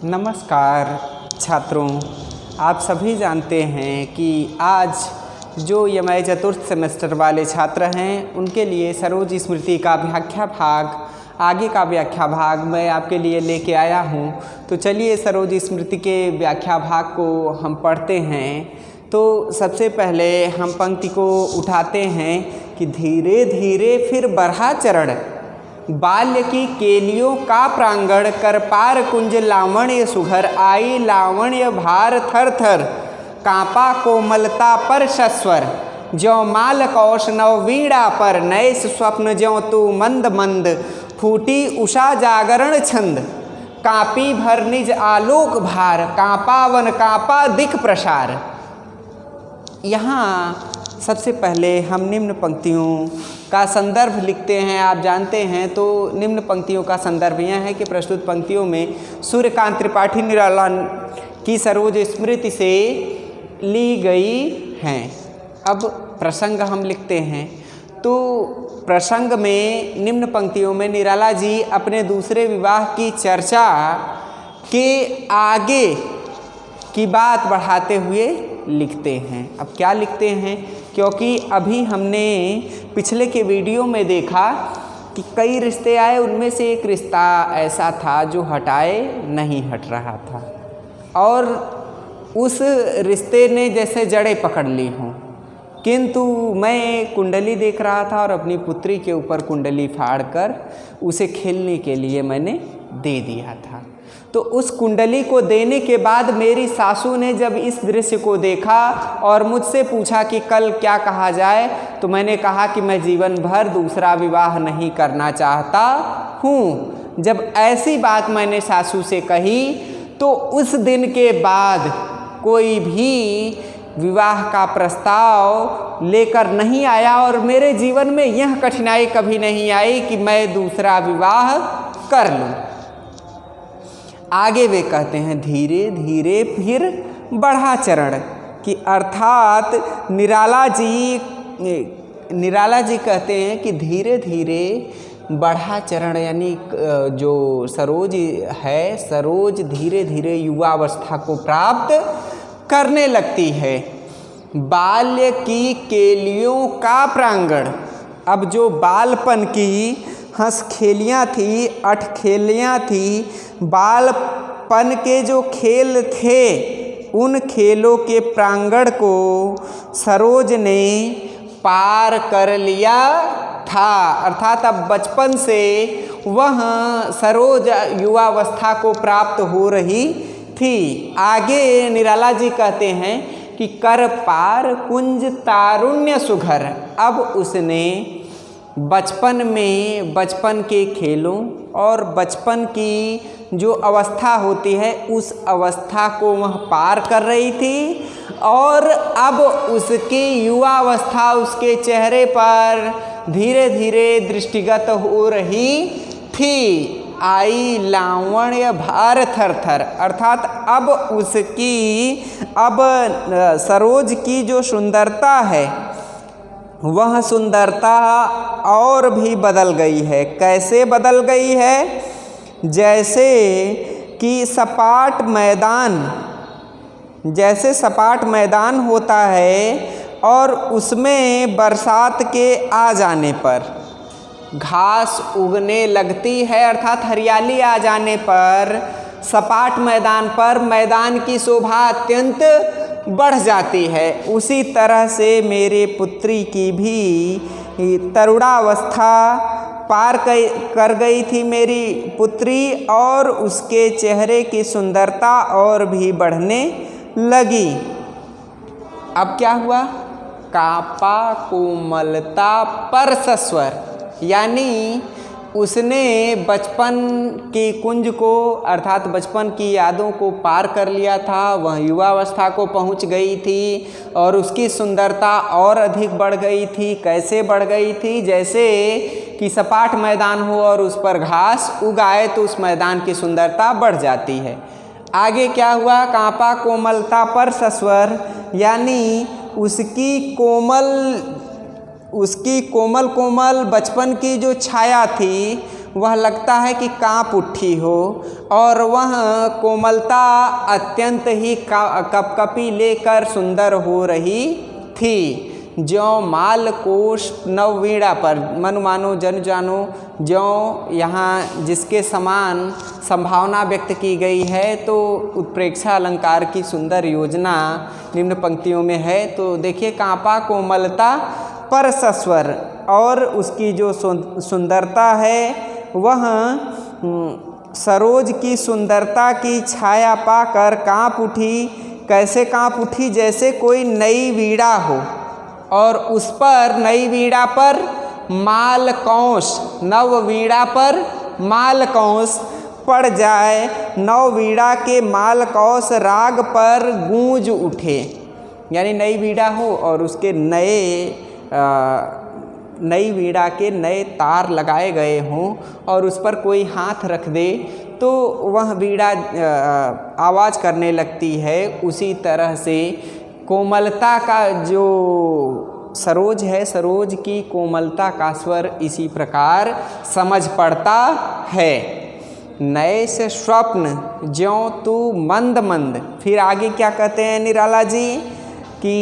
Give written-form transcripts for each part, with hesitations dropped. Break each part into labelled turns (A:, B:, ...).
A: नमस्कार छात्रों, आप सभी जानते हैं कि आज जो यमय चतुर्थ सेमेस्टर वाले छात्र हैं उनके लिए सरोज स्मृति का व्याख्या भाग, आगे का व्याख्या भाग मैं आपके लिए लेके आया हूं। तो चलिए सरोज स्मृति के व्याख्या भाग को हम पढ़ते हैं। तो सबसे पहले हम पंक्ति को उठाते हैं कि धीरे धीरे फिर बढ़ा चरण, बाल्य की केलियों का प्रांगण, कर पार कुंज लावण्य सुघर, आई लावण्य भार थर थर, कांपा कोमलता पर सस्वर, ज्यों माल कौश नववीणा पर, नैस स्वप्न ज्यों तू मंद मंद, फूटी उषा जागरण छंद, कांपी भर निज आलोक भार, कांपा वन कांपा दिख प्रसार। यहाँ सबसे पहले हम निम्न पंक्तियों का संदर्भ लिखते हैं। आप जानते हैं तो निम्न पंक्तियों का संदर्भ यह है कि प्रस्तुत पंक्तियों में सूर्यकांत त्रिपाठी निराला की सरोज स्मृति से ली गई हैं। अब प्रसंग हम लिखते हैं तो प्रसंग में निम्न पंक्तियों में निराला जी अपने दूसरे विवाह की चर्चा के आगे की बात बढ़ाते हुए लिखते हैं। अब क्या लिखते हैं, क्योंकि अभी हमने पिछले के वीडियो में देखा कि कई रिश्ते आए, उनमें से एक रिश्ता ऐसा था जो हटाए नहीं हट रहा था और उस रिश्ते ने जैसे जड़ें पकड़ ली हों। किंतु मैं कुंडली देख रहा था और अपनी पुत्री के ऊपर कुंडली फाड़कर उसे खेलने के लिए मैंने दे दिया था। तो उस कुंडली को देने के बाद मेरी सासू ने जब इस दृश्य को देखा और मुझसे पूछा कि कल क्या कहा जाए, तो मैंने कहा कि मैं जीवन भर दूसरा विवाह नहीं करना चाहता हूँ। जब ऐसी बात मैंने सासू से कही तो उस दिन के बाद कोई भी विवाह का प्रस्ताव लेकर नहीं आया और मेरे जीवन में यह कठिनाई कभी नहीं आई कि मैं दूसरा विवाह कर लूँ। आगे वे कहते हैं धीरे धीरे फिर बढ़ा चरण, कि अर्थात निराला जी कहते हैं कि धीरे धीरे बढ़ा चरण, यानी जो सरोज है, सरोज धीरे धीरे युवावस्था को प्राप्त करने लगती है। बाल्य की केलियों का प्रांगण, अब जो बालपन की हंसखेलियाँ थी, अठखेलियाँ थी, बालपन के जो खेल थे, उन खेलों के प्रांगण को सरोज ने पार कर लिया था। अर्थात अब बचपन से वह सरोज युवावस्था को प्राप्त हो रही थी। आगे निराला जी कहते हैं कि कर पार कुंज तारुण्य सुघर, अब उसने बचपन में बचपन के खेलों और बचपन की जो अवस्था होती है उस अवस्था को वह पार कर रही थी और अब उसकी युवावस्था उसके चेहरे पर धीरे धीरे दृष्टिगत हो रही थी। आई लावण्य भार थर थर, अर्थात अब सरोज की जो सुंदरता है वह सुंदरता और भी बदल गई है। कैसे बदल गई है? जैसे कि सपाट मैदान होता है और उसमें बरसात के आ जाने पर घास उगने लगती है, अर्थात हरियाली आ जाने पर सपाट मैदान पर मैदान की शोभा अत्यंत बढ़ जाती है। उसी तरह से मेरे पुत्री की भी तरुणावस्था पार कर गई थी मेरी पुत्री और उसके चेहरे की सुंदरता और भी बढ़ने लगी। अब क्या हुआ? कांपा कोमलता पर सस्वर, यानी उसने बचपन की कुंज को अर्थात बचपन की यादों को पार कर लिया था, वह युवावस्था को पहुंच गई थी और उसकी सुंदरता और अधिक बढ़ गई थी। कैसे बढ़ गई थी? जैसे कि सपाट मैदान हो और उस पर घास उगाए तो उस मैदान की सुंदरता बढ़ जाती है। आगे क्या हुआ? कांपा कोमलता पर सस्वर, यानी उसकी कोमल बचपन की जो छाया थी वह लगता है कि कांप उठी हो, और वह कोमलता अत्यंत ही कपकपी लेकर सुंदर हो रही थी। ज्यों मालकोष नववीणा पर, मनु मानो जन जानो, ज्यों यहाँ जिसके समान संभावना व्यक्त की गई है, तो उत्प्रेक्षा अलंकार की सुंदर योजना निम्न पंक्तियों में है। तो देखिए, कांपा कोमलता पर सस्वर, और उसकी जो सुंदरता है वह सरोज की सुंदरता की छाया पाकर कांप उठी। कैसे कांप उठी? जैसे कोई नई वीणा हो और उस पर, नई वीणा पर मालकौश, नव वीणा पर मालकौश पड़ जाए, नव वीणा के मालकौश राग पर गूंज उठे। यानी नई वीणा हो और उसके नई वीणा के नए तार लगाए गए हों और उस पर कोई हाथ रख दे तो वह वीणा आवाज़ करने लगती है। उसी तरह से कोमलता का जो सरोज है, सरोज की कोमलता का स्वर इसी प्रकार समझ पड़ता है। नए से स्वप्न ज्यों तू मंद मंद। फिर आगे क्या कहते हैं निराला जी कि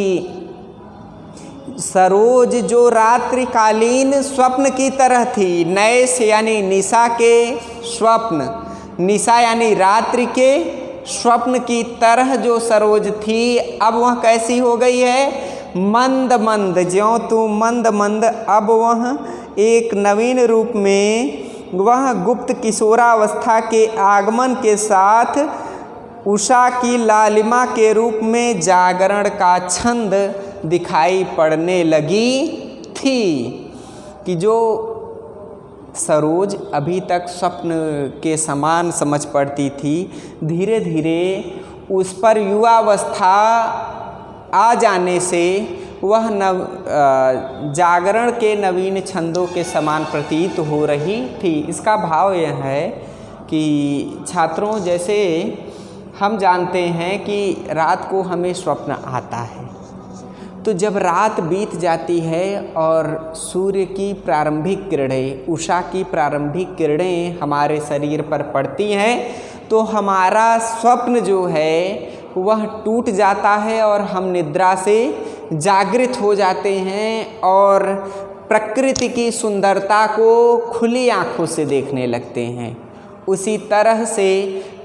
A: सरोज जो रात्रिकालीन स्वप्न की तरह थी, नए से यानी निशा के स्वप्न, निशा यानी रात्रि के स्वप्न की तरह जो सरोज थी, अब वह कैसी हो गई है? मंद मंद। ज्यों तू मंद मंद, अब वह एक नवीन रूप में, वह गुप्त किशोरावस्था के आगमन के साथ उषा की लालिमा के रूप में जागरण का छंद दिखाई पड़ने लगी थी। कि जो सरोज अभी तक स्वप्न के समान समझ पड़ती थी, धीरे धीरे उस पर युवावस्था आ जाने से वह जागरण के नवीन छंदों के समान प्रतीत हो रही थी। इसका भाव यह है कि छात्रों, जैसे हम जानते हैं कि रात को हमें स्वप्न आता है, तो जब रात बीत जाती है और सूर्य की प्रारंभिक किरणें, उषा की प्रारंभिक किरणें हमारे शरीर पर पड़ती हैं, तो हमारा स्वप्न जो है वह टूट जाता है और हम निद्रा से जागृत हो जाते हैं और प्रकृति की सुंदरता को खुली आँखों से देखने लगते हैं। उसी तरह से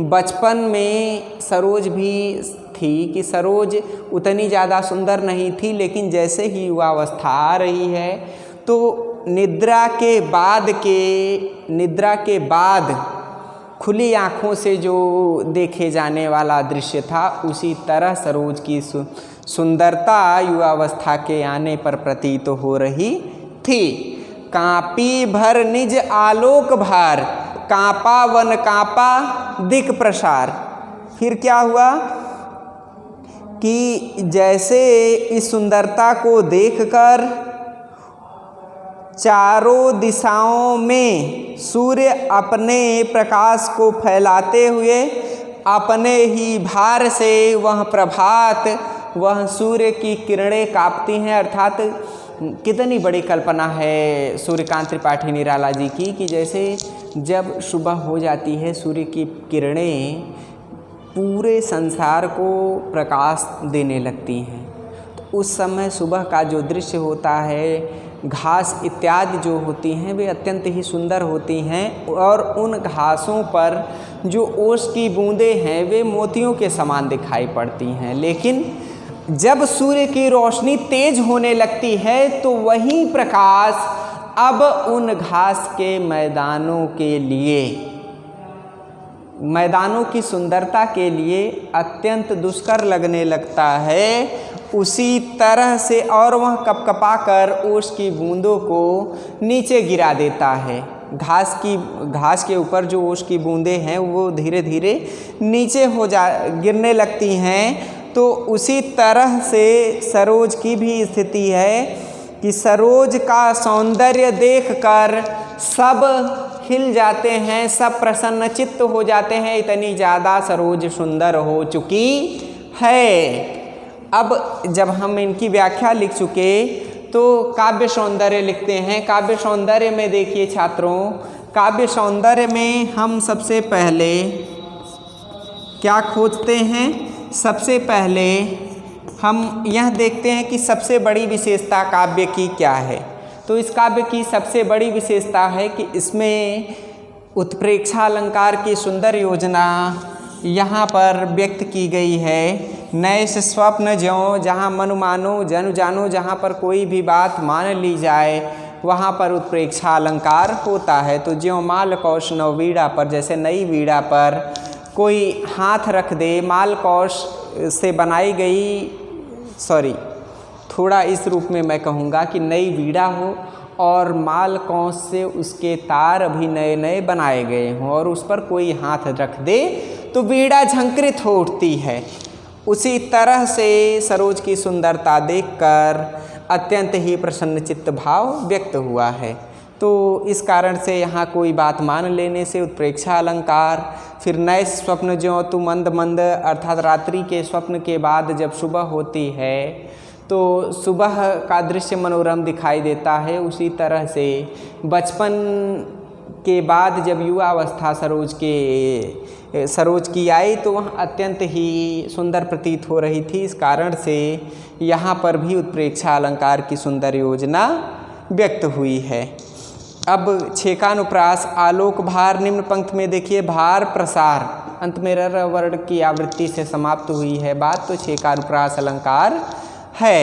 A: बचपन में सरोज भी थी कि सरोज उतनी ज़्यादा सुंदर नहीं थी, लेकिन जैसे ही युवावस्था आ रही है तो निद्रा के बाद खुली आँखों से जो देखे जाने वाला दृश्य था, उसी तरह सरोज की सुंदरता युवावस्था के आने पर प्रतीत हो रही थी। कांपी भर निज आलोक भार, कांपा वन कांपा दिक प्रसार। फिर क्या हुआ कि जैसे इस सुंदरता को देखकर चारों दिशाओं में सूर्य अपने प्रकाश को फैलाते हुए अपने ही भार से वह प्रभात, वह सूर्य की किरणें कांपती हैं। अर्थात कितनी बड़ी कल्पना है सूर्यकांत त्रिपाठी निराला जी की कि जैसे जब सुबह हो जाती है, सूर्य की किरणें पूरे संसार को प्रकाश देने लगती हैं। तो उस समय सुबह का जो दृश्य होता है, घास इत्यादि जो होती हैं वे अत्यंत ही सुंदर होती हैं और उन घासों पर जो ओस की बूंदें हैं वे मोतियों के समान दिखाई पड़ती हैं। लेकिन जब सूर्य की रोशनी तेज होने लगती है तो वही प्रकाश अब उन घास के मैदानों की सुंदरता के लिए अत्यंत दुष्कर लगने लगता है। उसी तरह से और वह कपकपा कर ओस की बूंदों को नीचे गिरा देता है। घास के ऊपर जो ओस की बूंदें हैं वो धीरे धीरे नीचे गिरने लगती हैं। तो उसी तरह से सरोज की भी स्थिति है कि सरोज का सौंदर्य देखकर सब खिल जाते हैं, सब प्रसन्नचित्त हो जाते हैं, इतनी ज़्यादा सरोज सुंदर हो चुकी है। अब जब हम इनकी व्याख्या लिख चुके तो काव्य सौंदर्य लिखते हैं। काव्य सौंदर्य में देखिए छात्रों, काव्य सौंदर्य में हम सबसे पहले क्या खोजते हैं? सबसे पहले हम यह देखते हैं कि सबसे बड़ी विशेषता काव्य की क्या है। तो इस काव्य की सबसे बड़ी विशेषता है कि इसमें उत्प्रेक्षा अलंकार की सुंदर योजना यहाँ पर व्यक्त की गई है। नए से स्वप्न ज्यों जहाँ मनु मानो जनु जानो, जहाँ पर कोई भी बात मान ली जाए वहाँ पर उत्प्रेक्षा अलंकार होता है। तो ज्यों माल कौश नव वीणा पर, जैसे नई वीणा पर कोई हाथ रख दे, माल कौश से बनाई गई, थोड़ा इस रूप में मैं कहूँगा कि नई वीणा हो और माल कौश से उसके तार अभी नए नए बनाए गए हों और उस पर कोई हाथ रख दे तो वीणा झंकृत हो उठती है। उसी तरह से सरोज की सुंदरता देखकर अत्यंत ही प्रसन्नचित्त भाव व्यक्त हुआ है। तो इस कारण से यहाँ कोई बात मान लेने से उत्प्रेक्षा अलंकार, फिर नए स्वप्न ज्यों तू मंद मंद, अर्थात रात्रि के स्वप्न के बाद जब सुबह होती है तो सुबह का दृश्य मनोरम दिखाई देता है। उसी तरह से बचपन के बाद जब युवावस्था सरोज की आई तो वह अत्यंत ही सुंदर प्रतीत हो रही थी। इस कारण से यहाँ पर भी उत्प्रेक्षा अलंकार की सुंदर योजना व्यक्त हुई है। अब छेकानुप्रास आलोक भार, निम्न पंक्ति में देखिए भार प्रसार, अंत में र वर्ण की आवृत्ति से समाप्त हुई है बात, तो छेकानुप्रास अलंकार है।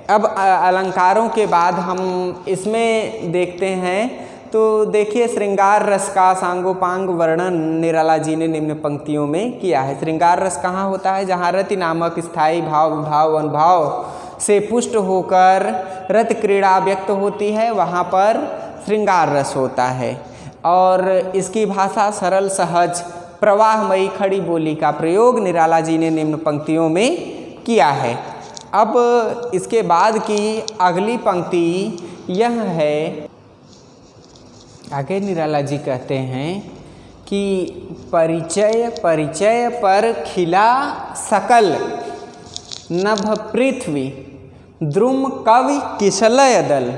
A: अब अलंकारों के बाद हम इसमें देखते हैं तो देखिए श्रृंगार रस का सांगोपांग वर्णन निराला जी ने निम्न पंक्तियों में किया है। श्रृंगार रस कहाँ होता है? जहाँ रति नामक स्थायी भाव विभाव अनुभव से पुष्ट होकर रत क्रीड़ा व्यक्त होती है, वहाँ पर श्रृंगार रस होता है। और इसकी भाषा सरल सहज प्रवाहमयी खड़ी बोली का प्रयोग निराला जी ने निम्न पंक्तियों में किया है। अब इसके बाद की अगली पंक्ति यह है, आगे निराला जी कहते हैं कि परिचय परिचय पर खिला सकल नभ पृथ्वी द्रुम कवि किशलय दल,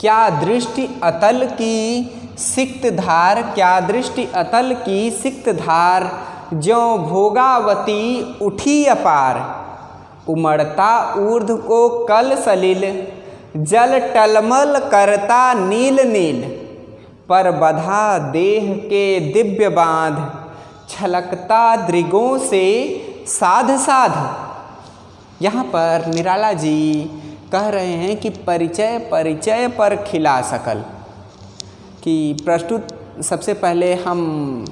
A: क्या दृष्टि अतल की सिक्त धार, क्या दृष्टि अतल की सिक्त धार, ज्यों भोगावती उठी अपार, उमड़ता ऊर्ध्व को कल सलिल, जल टलमल करता नील नील, पर बधा देह के दिव्य बांध, छलकता दृगों से साध साध। यहाँ पर निराला जी कह रहे हैं कि परिचय परिचय पर खिला सकल, कि प्रस्तुत सबसे पहले हम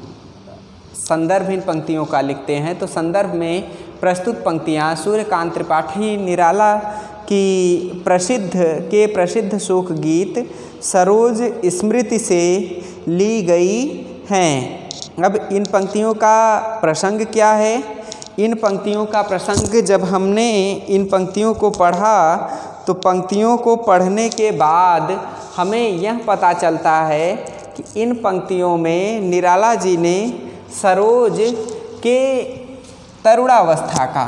A: संदर्भहीन पंक्तियों का लिखते हैं। तो संदर्भ में प्रस्तुत पंक्तियाँ सूर्यकांत त्रिपाठी निराला की प्रसिद्ध शोक गीत सरोज स्मृति से ली गई हैं। अब इन पंक्तियों का प्रसंग क्या है? इन पंक्तियों का प्रसंग जब हमने इन पंक्तियों को पढ़ा तो पंक्तियों को पढ़ने के बाद हमें यह पता चलता है कि इन पंक्तियों में निराला जी ने सरोज के तरुणावस्था का,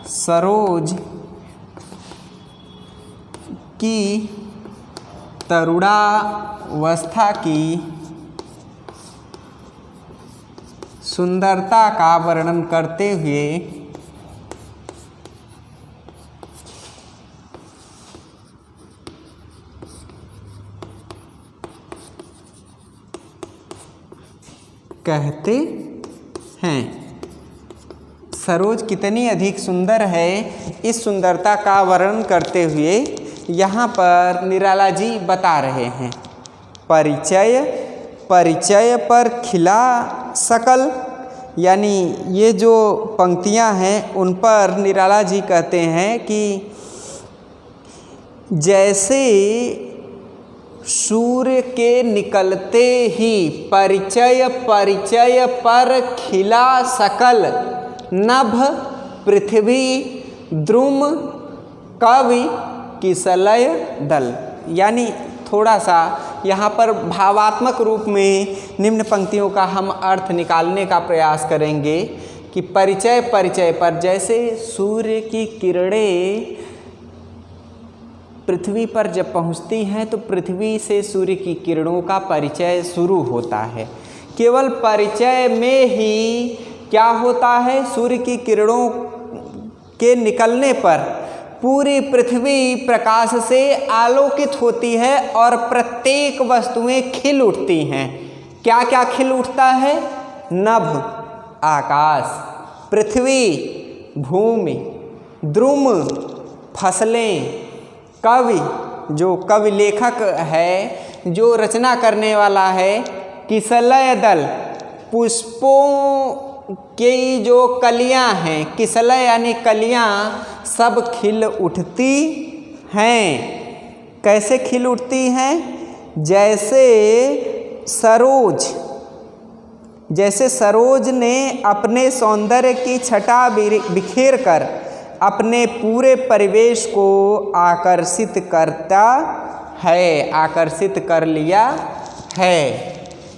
A: सरोज की तरुणावस्था की सुंदरता का वर्णन करते हुए कहते हैं। सरोज कितनी अधिक सुंदर है, इस सुंदरता का वर्णन करते हुए यहाँ पर निराला जी बता रहे हैं। परिचय परिचय पर खिला सकल, यानी ये जो पंक्तियाँ हैं उन पर निराला जी कहते हैं कि जैसे सूर्य के निकलते ही परिचय परिचय पर खिला सकल नभ पृथ्वी द्रुम कवि किशलय दल, यानी थोड़ा सा यहाँ पर भावात्मक रूप में निम्न पंक्तियों का हम अर्थ निकालने का प्रयास करेंगे कि परिचय परिचय पर जैसे सूर्य की किरणें पृथ्वी पर जब पहुंचती हैं तो पृथ्वी से सूर्य की किरणों का परिचय शुरू होता है। केवल परिचय में ही क्या होता है, सूर्य की किरणों के निकलने पर पूरी पृथ्वी प्रकाश से आलोकित होती है और प्रत्येक वस्तुएं खिल उठती हैं। क्या क्या खिल उठता है? नभ आकाश, पृथ्वी, भूमि, द्रुम फसलें, कवि जो कवि लेखक है, जो रचना करने वाला है, किसलय दल, पुष्पों की जो कलियां हैं, किसलय यानी कलियां, सब खिल उठती हैं। कैसे खिल उठती हैं? जैसे सरोज ने अपने सौंदर्य की छटा बिखेर कर अपने पूरे परिवेश को आकर्षित करता है, आकर्षित कर लिया है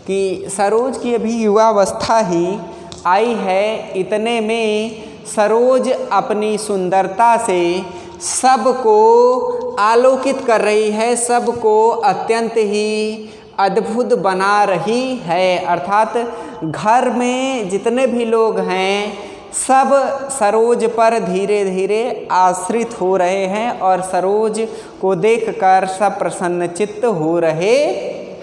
A: कि सरोज की अभी युवावस्था ही आई है, इतने में सरोज अपनी सुंदरता से सबको आलोकित कर रही है, सबको अत्यंत ही अद्भुत बना रही है। अर्थात घर में जितने भी लोग हैं सब सरोज पर धीरे धीरे आश्रित हो रहे हैं और सरोज को देखकर सब प्रसन्नचित्त हो रहे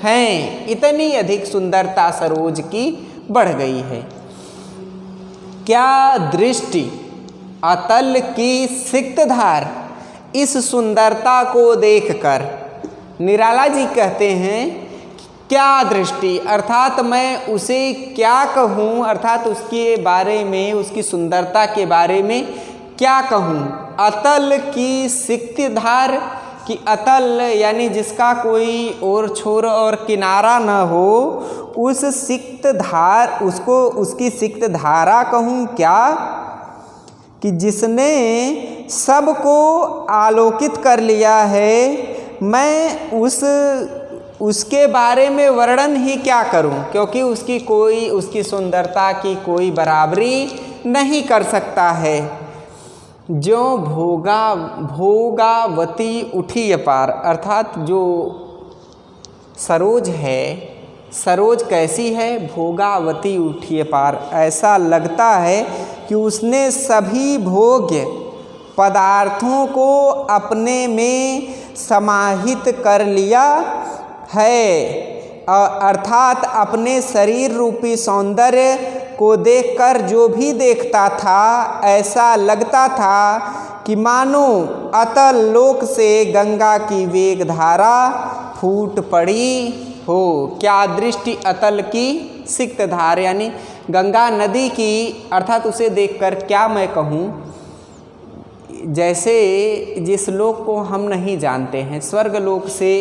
A: हैं। इतनी अधिक सुंदरता सरोज की बढ़ गई है। क्या दृष्टि अतल की सिक्तधार, इस सुंदरता को देखकर निराला जी कहते हैं क्या दृष्टि, अर्थात मैं उसे क्या कहूँ, अर्थात उसके बारे में, उसकी सुंदरता के बारे में क्या कहूँ। अतल की सिक्तधार, कि अतल यानी जिसका कोई और छोर और किनारा न हो, उस सिक्तधार, उसको उसकी सिक्तधारा कहूँ क्या, कि जिसने सबको आलोकित कर लिया है। मैं उसके बारे में वर्णन ही क्या करूं, क्योंकि उसकी सुंदरता की कोई बराबरी नहीं कर सकता है। जो भोगावती उठी अपार, अर्थात जो सरोज है, सरोज कैसी है? भोगावती उठी अपार। ऐसा लगता है कि उसने सभी भोग्य पदार्थों को अपने में समाहित कर लिया है। अर्थात अपने शरीर रूपी सौंदर्य को देखकर जो भी देखता था, ऐसा लगता था कि मानो अतल लोक से गंगा की वेग धारा फूट पड़ी हो। क्या दृष्टि अतल की सिक्तधार, यानी गंगा नदी की, अर्थात उसे देखकर क्या मैं कहूँ। जैसे जिस लोक को हम नहीं जानते हैं, स्वर्ग लोक से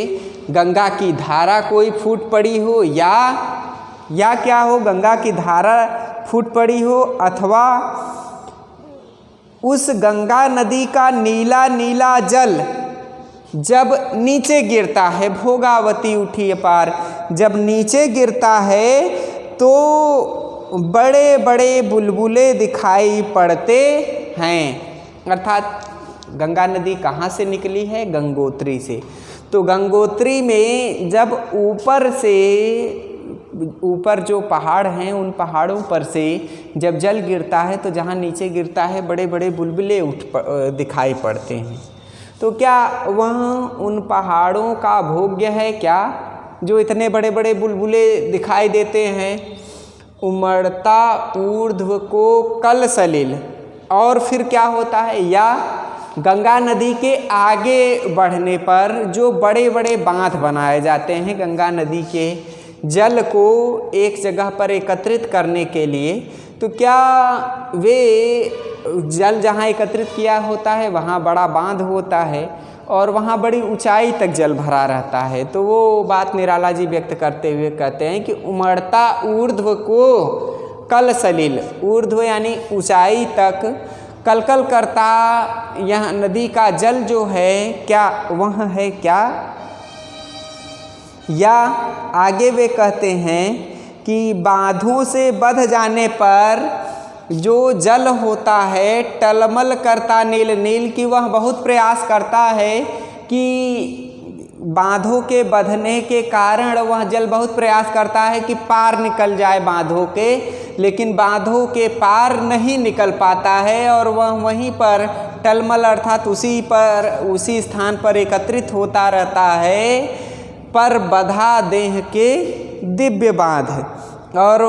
A: गंगा की धारा कोई फूट पड़ी हो, या क्या हो, गंगा की धारा फूट पड़ी हो, अथवा उस गंगा नदी का नीला नीला जल जब नीचे गिरता है, भोगावती उठी अपार, जब नीचे गिरता है तो बड़े बड़े बुलबुले दिखाई पड़ते हैं। अर्थात गंगा नदी कहाँ से निकली है? गंगोत्री से। तो गंगोत्री में जब ऊपर जो पहाड़ हैं, उन पहाड़ों पर से जब जल गिरता है तो जहाँ नीचे गिरता है बड़े बड़े बुलबुले दिखाई पड़ते हैं। तो क्या वह उन पहाड़ों का भोग्य है क्या, जो इतने बड़े बड़े बुलबुले दिखाई देते हैं? उमड़ता ऊर्ध्व को कल सलिल। और फिर क्या होता है? या गंगा नदी के आगे बढ़ने पर जो बड़े बड़े बांध बनाए जाते हैं गंगा नदी के जल को एक जगह पर एकत्रित करने के लिए, तो क्या वे जल जहाँ एकत्रित किया होता है वहाँ बड़ा बांध होता है और वहाँ बड़ी ऊंचाई तक जल भरा रहता है। तो वो बात निराला जी व्यक्त करते हुए कहते हैं कि उमड़ता ऊर्ध्व को कल सलिल, ऊर्ध्व यानी ऊंचाई तक कलकल करता यह नदी का जल जो है, क्या वह है क्या? या आगे वे कहते हैं कि बांधों से बंध जाने पर जो जल होता है टलमल करता नील नील, कि वह बहुत प्रयास करता है कि बांधों के बंधने के कारण वह जल बहुत प्रयास करता है कि पार निकल जाए बांधों के, लेकिन बांधों के पार नहीं निकल पाता है और वह वहीं पर टलमल अर्थात उसी स्थान पर एकत्रित होता रहता है। पर बधा देह के दिव्य बांध, और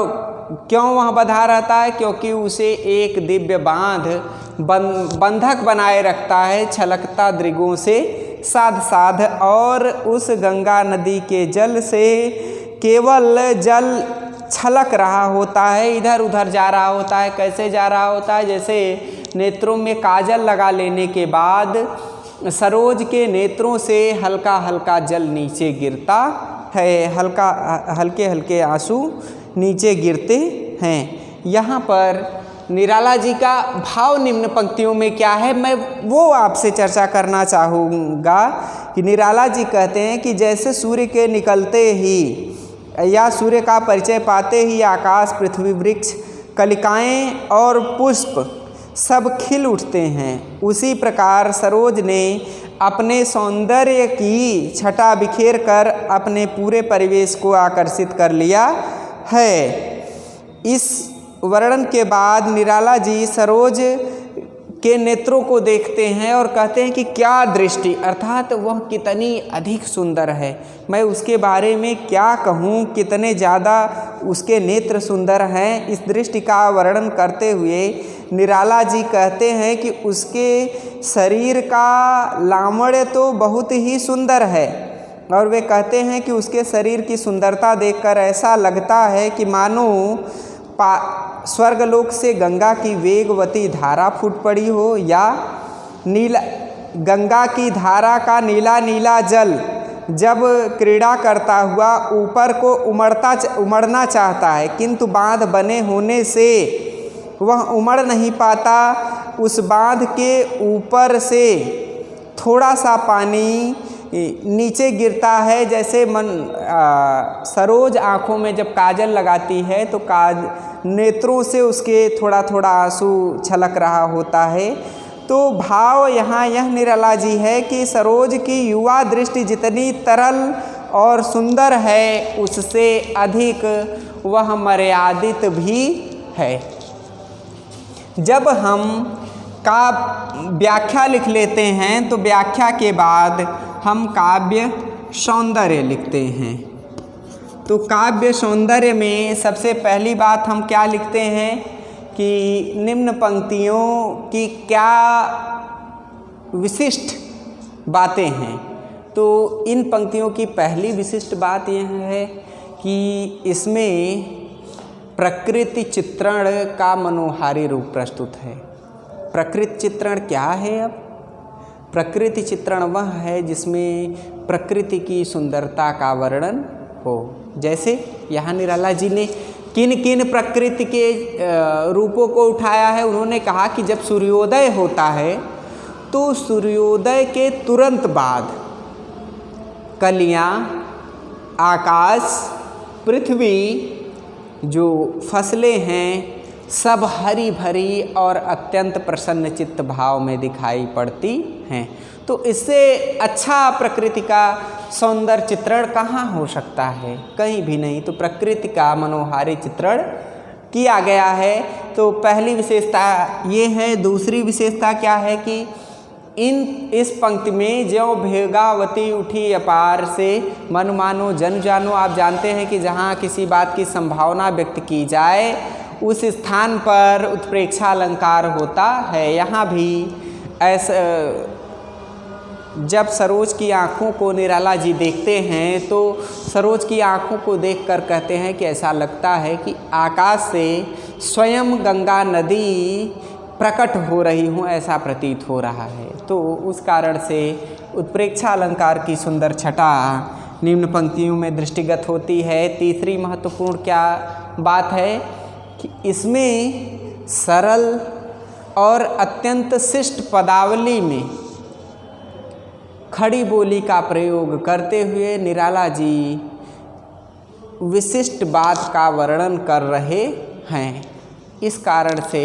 A: क्यों वह बधा रहता है? क्योंकि उसे एक दिव्य बांध बंधक बनाए रखता है छलकता दृगों से साध साध, और उस गंगा नदी के जल से केवल जल छलक रहा होता है, इधर उधर जा रहा होता है। कैसे जा रहा होता है? जैसे नेत्रों में काजल लगा लेने के बाद सरोज के नेत्रों से हल्का हल्का जल नीचे गिरता है, हल्के हल्के आंसू नीचे गिरते हैं। यहाँ पर निराला जी का भाव निम्न पंक्तियों में क्या है, मैं वो आपसे चर्चा करना चाहूँगा कि निराला जी कहते हैं कि जैसे सूर्य के निकलते ही या सूर्य का परिचय पाते ही आकाश, पृथ्वी, वृक्ष, कलिकाएं और पुष्प सब खिल उठते हैं, उसी प्रकार सरोज ने अपने सौंदर्य की छटा बिखेर कर अपने पूरे परिवेश को आकर्षित कर लिया है। इस वर्णन के बाद निराला जी सरोज के नेत्रों को देखते हैं और कहते हैं कि क्या दृष्टि, अर्थात वह कितनी अधिक सुंदर है, मैं उसके बारे में क्या कहूँ, कितने ज़्यादा उसके नेत्र सुंदर हैं। इस दृष्टि का वर्णन करते हुए निराला जी कहते हैं कि उसके शरीर का लावण्य तो बहुत ही सुंदर है, और वे कहते हैं कि उसके शरीर की सुंदरता देखकर ऐसा लगता है कि मानो स्वर्गलोक से गंगा की वेगवती धारा फूट पड़ी हो, या गंगा की धारा का नीला नीला जल जब क्रीड़ा करता हुआ ऊपर को उमड़ना चाहता है, किंतु बांध बने होने से वह उमड़ नहीं पाता। उस बांध के ऊपर से थोड़ा सा पानी नीचे गिरता है। जैसे सरोज आँखों में जब काजल लगाती है तो नेत्रों से उसके थोड़ा थोड़ा आंसू छलक रहा होता है। तो भाव यहाँ यह निराला जी है कि सरोज की युवा दृष्टि जितनी तरल और सुंदर है, उससे अधिक वह मर्यादित भी है। जब हम व्याख्या लिख लेते हैं तो व्याख्या के बाद हम काव्य सौंदर्य लिखते हैं। तो काव्य सौंदर्य में सबसे पहली बात हम क्या लिखते हैं कि निम्न पंक्तियों की क्या विशिष्ट बातें हैं। तो इन पंक्तियों की पहली विशिष्ट बात यह है कि इसमें प्रकृति चित्रण का मनोहारी रूप प्रस्तुत है। प्रकृति चित्रण क्या है? अब प्रकृति चित्रण वह है जिसमें प्रकृति की सुंदरता का वर्णन हो। जैसे यहाँ निराला जी ने किन किन प्रकृति के रूपों को उठाया है। उन्होंने कहा कि जब सूर्योदय होता है तो सूर्योदय के तुरंत बाद कलियाँ, आकाश, पृथ्वी, जो फसलें हैं, सब हरी भरी और अत्यंत प्रसन्न चित्त भाव में दिखाई पड़ती हैं। तो इससे अच्छा प्रकृति का सौंदर्य चित्रण कहाँ हो सकता है? कहीं भी नहीं। तो प्रकृति का मनोहारी चित्रण किया गया है। तो पहली विशेषता ये है। दूसरी विशेषता क्या है कि इस पंक्ति में ज्यों भेगावती उठी अपार से मन मानो जन जानो। आप जानते हैं कि जहाँ किसी बात की संभावना व्यक्त की जाए उस स्थान पर उत्प्रेक्षा अलंकार होता है। यहाँ भी ऐसा जब सरोज की आँखों को निराला जी देखते हैं तो सरोज की आँखों को देखकर कहते हैं कि ऐसा लगता है कि आकाश से स्वयं गंगा नदी प्रकट हो रही हूँ, ऐसा प्रतीत हो रहा है। तो उस कारण से उत्प्रेक्षा अलंकार की सुंदर छटा निम्न पंक्तियों में दृष्टिगत होती है। तीसरी महत्वपूर्ण क्या बात है कि इसमें सरल और अत्यंत शिष्ट पदावली में खड़ी बोली का प्रयोग करते हुए निराला जी विशिष्ट बात का वर्णन कर रहे हैं। इस कारण से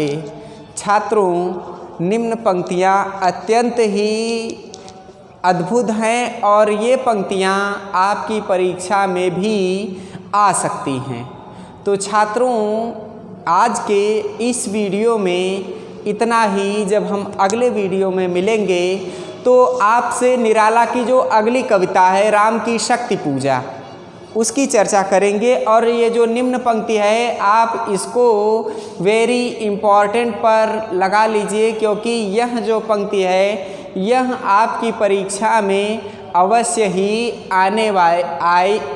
A: छात्रों निम्न पंक्तियाँ अत्यंत ही अद्भुत हैं और ये पंक्तियाँ आपकी परीक्षा में भी आ सकती हैं। तो छात्रों, आज के इस वीडियो में इतना ही। जब हम अगले वीडियो में मिलेंगे तो आपसे निराला की जो अगली कविता है राम की शक्ति पूजा, उसकी चर्चा करेंगे। और ये जो निम्न पंक्ति है आप इसको वेरी इम्पॉर्टेंट पर लगा लीजिए, क्योंकि यह जो पंक्ति है यह आपकी परीक्षा में अवश्य ही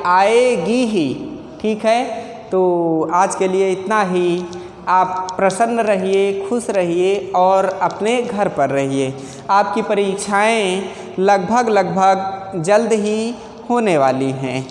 A: आएगी ही। ठीक है, तो आज के लिए इतना ही। आप प्रसन्न रहिए, खुश रहिए और अपने घर पर रहिए। आपकी परीक्षाएं लगभग जल्द ही होने वाली हैं।